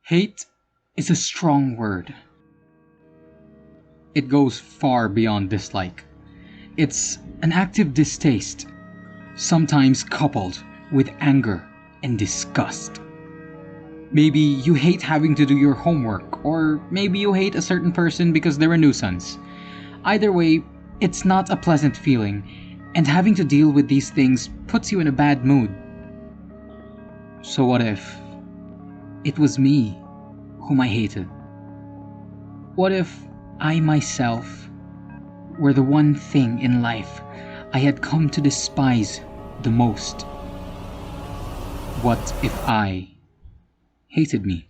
Hate is a strong word. It goes far beyond dislike. It's an active distaste, sometimes coupled with anger and disgust. Maybe you hate having to do your homework, or maybe you hate a certain person because they're a nuisance. Either way, it's not a pleasant feeling, and having to deal with these things puts you in a bad mood. So what if it was me whom I hated? What if I myself were the one thing in life I had come to despise the most? What if I hated me?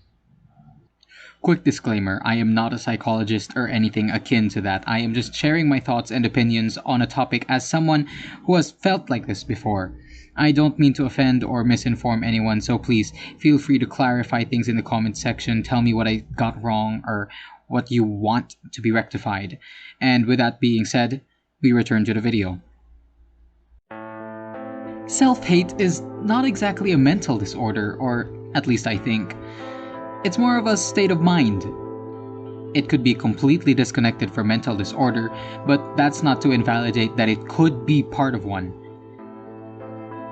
Quick disclaimer, I am not a psychologist or anything akin to that. I am just sharing my thoughts and opinions on a topic as someone who has felt like this before. I don't mean to offend or misinform anyone, so please feel free to clarify things in the comment section, tell me what I got wrong or what you want to be rectified. And with that being said, we return to the video. Self-hate is not exactly a mental disorder, or at least I think. It's more of a state of mind. It could be completely disconnected from mental disorder, but that's not to invalidate that it could be part of one.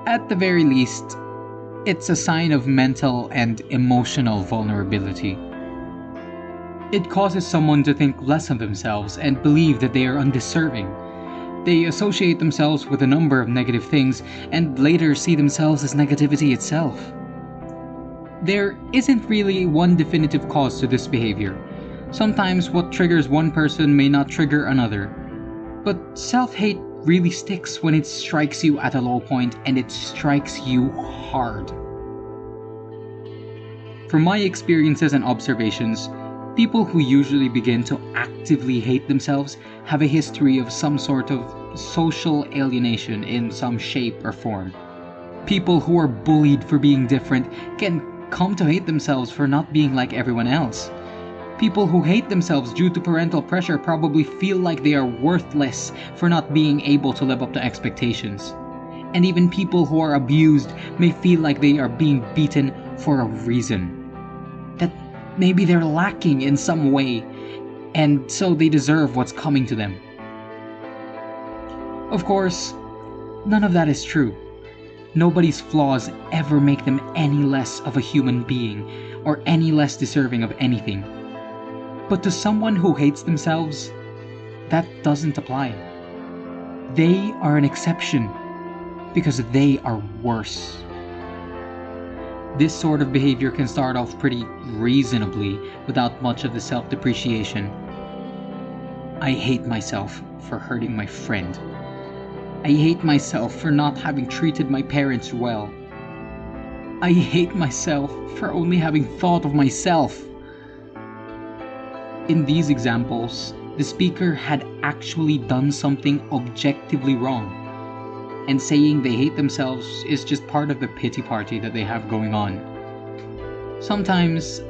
At the very least, it's a sign of mental and emotional vulnerability. It causes someone to think less of themselves and believe that they are undeserving. They associate themselves with a number of negative things and later see themselves as negativity itself. There isn't really one definitive cause to this behavior. Sometimes what triggers one person may not trigger another. But self-hate really sticks when it strikes you at a low point, and it strikes you hard. From my experiences and observations, people who usually begin to actively hate themselves have a history of some sort of social alienation in some shape or form. People who are bullied for being different can come to hate themselves for not being like everyone else. People who hate themselves due to parental pressure probably feel like they are worthless for not being able to live up to expectations. And even people who are abused may feel like they are being beaten for a reason. That maybe they're lacking in some way, and so they deserve what's coming to them. Of course, none of that is true. Nobody's flaws ever make them any less of a human being or any less deserving of anything. But to someone who hates themselves, that doesn't apply. They are an exception because they are worse. This sort of behavior can start off pretty reasonably without much of the self-depreciation. I hate myself for hurting my friend. I hate myself for not having treated my parents well. I hate myself for only having thought of myself. In these examples, the speaker had actually done something objectively wrong, and saying they hate themselves is just part of the pity party that they have going on. Sometimes,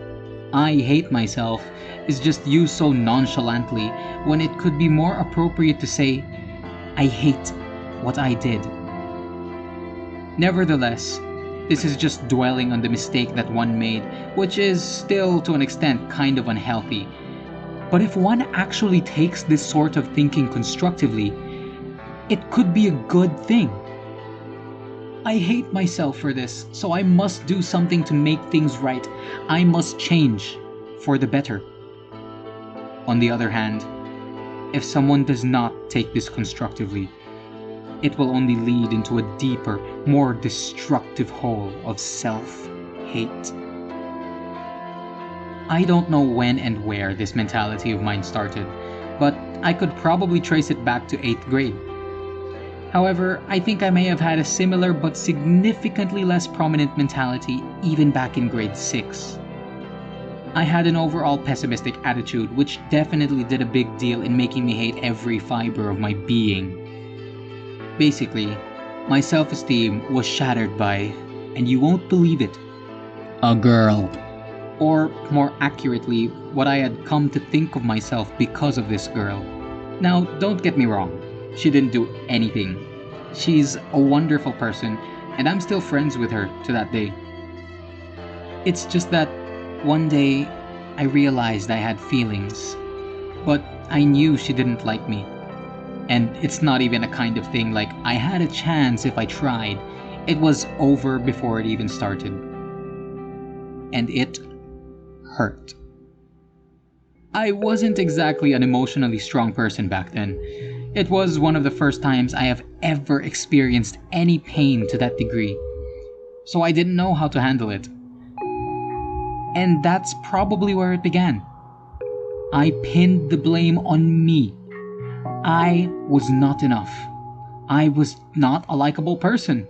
I hate myself is just used so nonchalantly when it could be more appropriate to say, I hate what I did. Nevertheless, this is just dwelling on the mistake that one made, which is still to an extent kind of unhealthy. But if one actually takes this sort of thinking constructively, it could be a good thing. I hate myself for this, so I must do something to make things right. I must change for the better. On the other hand, if someone does not take this constructively, it will only lead into a deeper, more destructive hole of self-hate. I don't know when and where this mentality of mine started, but I could probably trace it back to 8th grade. However, I think I may have had a similar but significantly less prominent mentality even back in grade 6. I had an overall pessimistic attitude, which definitely did a big deal in making me hate every fiber of my being. Basically, my self-esteem was shattered by, and you won't believe it, a girl. Or, more accurately, what I had come to think of myself because of this girl. Now, don't get me wrong, she didn't do anything. She's a wonderful person, and I'm still friends with her to that day. It's just that One day, I realized I had feelings, but I knew she didn't like me. And it's not even a kind of thing like I had a chance if I tried. It was over before it even started. And it hurt. I wasn't exactly an emotionally strong person back then. It was one of the first times I have ever experienced any pain to that degree. So I didn't know how to handle it. And that's probably where it began. I pinned the blame on me. I was not enough. I was not a likable person.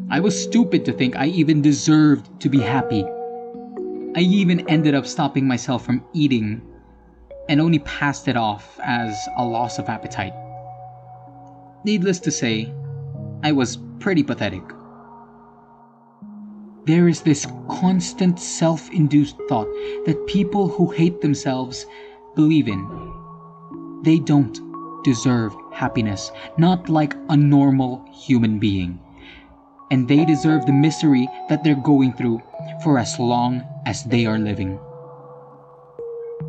I was stupid to think I even deserved to be happy. I even ended up stopping myself from eating and only passed it off as a loss of appetite. Needless to say, I was pretty pathetic. There is this constant self-induced thought that people who hate themselves believe in. They don't deserve happiness, not like a normal human being. And they deserve the misery that they're going through for as long as they are living.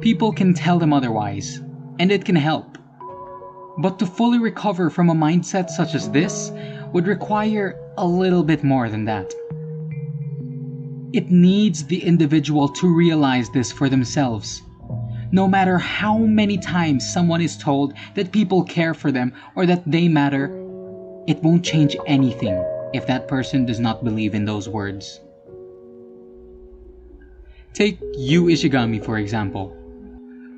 People can tell them otherwise, and it can help. But to fully recover from a mindset such as this would require a little bit more than that. It needs the individual to realize this for themselves. No matter how many times someone is told that people care for them or that they matter, it won't change anything if that person does not believe in those words. Take Yu Ishigami for example.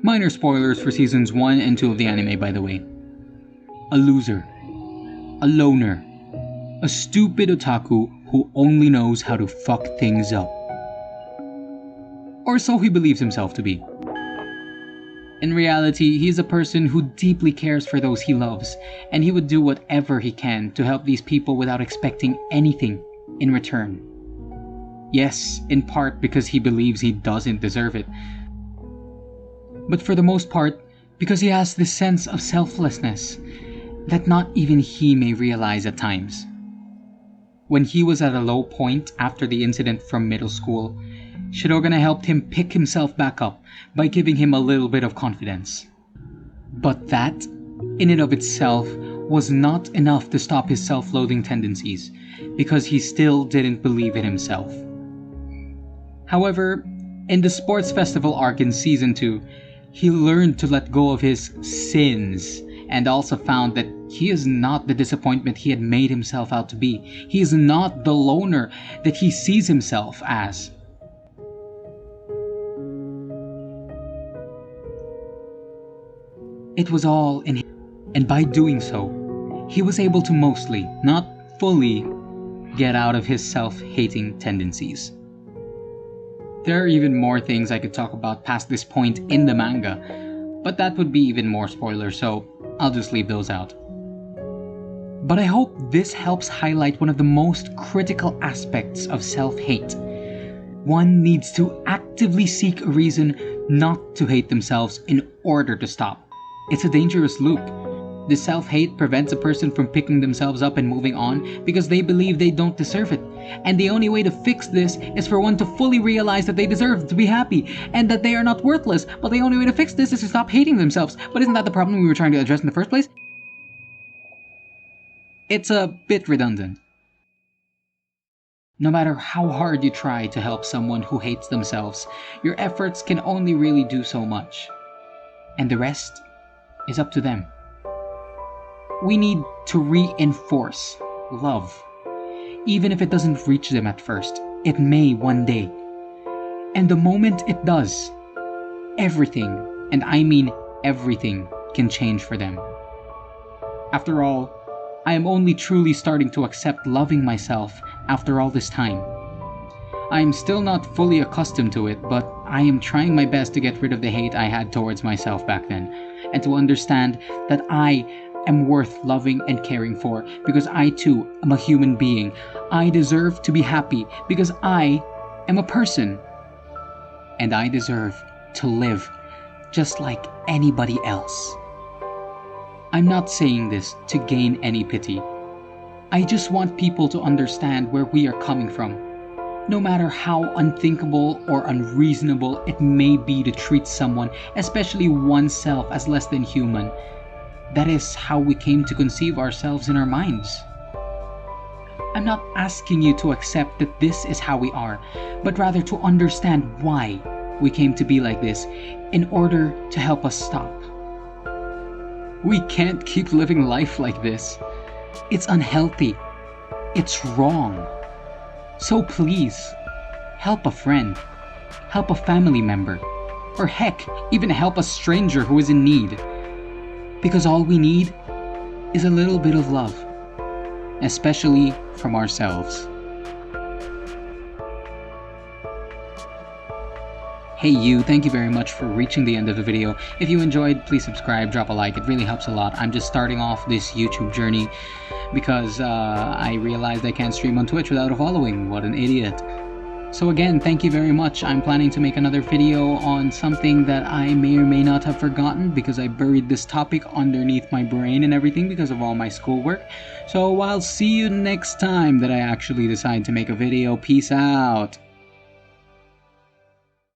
Minor spoilers for seasons 1 and 2 of the anime, by the way. A loser. A loner. A stupid otaku who only knows how to fuck things up. Or so he believes himself to be. In reality, he is a person who deeply cares for those he loves, and he would do whatever he can to help these people without expecting anything in return. Yes, in part because he believes he doesn't deserve it, but for the most part, because he has this sense of selflessness that not even he may realize at times. When he was at a low point after the incident from middle school, Shirogane helped him pick himself back up by giving him a little bit of confidence. But that, in and of itself, was not enough to stop his self-loathing tendencies, because he still didn't believe in himself. However, in the sports festival arc in Season 2, he learned to let go of his sins and also found that he is not the disappointment he had made himself out to be. He is not the loner that he sees himself as. It was all in him, and by doing so, he was able to mostly, not fully, get out of his self-hating tendencies. There are even more things I could talk about past this point in the manga, but that would be even more spoilers, so I'll just leave those out. But I hope this helps highlight one of the most critical aspects of self-hate. One needs to actively seek a reason not to hate themselves in order to stop. It's a dangerous loop. This self-hate prevents a person from picking themselves up and moving on because they believe they don't deserve it. And the only way to fix this is for one to fully realize that they deserve to be happy and that they are not worthless. But the only way to fix this is to stop hating themselves. But isn't that the problem we were trying to address in the first place? It's a bit redundant. No matter how hard you try to help someone who hates themselves, your efforts can only really do so much. And the rest is up to them. We need to reinforce love. Even if it doesn't reach them at first, it may one day. And the moment it does, everything, and I mean everything, can change for them. After all, I am only truly starting to accept loving myself after all this time. I am still not fully accustomed to it, but I am trying my best to get rid of the hate I had towards myself back then, and to understand that I am worth loving and caring for because I too am a human being. I deserve to be happy because I am a person. And I deserve to live just like anybody else. I'm not saying this to gain any pity. I just want people to understand where we are coming from. No matter how unthinkable or unreasonable it may be to treat someone, especially oneself, as less than human, that is how we came to conceive ourselves in our minds. I'm not asking you to accept that this is how we are, but rather to understand why we came to be like this in order to help us stop. We can't keep living life like this. It's unhealthy. It's wrong. So please, help a friend, help a family member, or heck, even help a stranger who is in need. Because all we need is a little bit of love, especially from ourselves. Hey you, thank you very much for reaching the end of the video. If you enjoyed, please subscribe, drop a like, it really helps a lot. I'm just starting off this YouTube journey because I realized I can't stream on Twitch without a following. What an idiot. So again, thank you very much. I'm planning to make another video on something that I may or may not have forgotten because I buried this topic underneath my brain and everything because of all my schoolwork. So I'll see you next time that I actually decide to make a video. Peace out.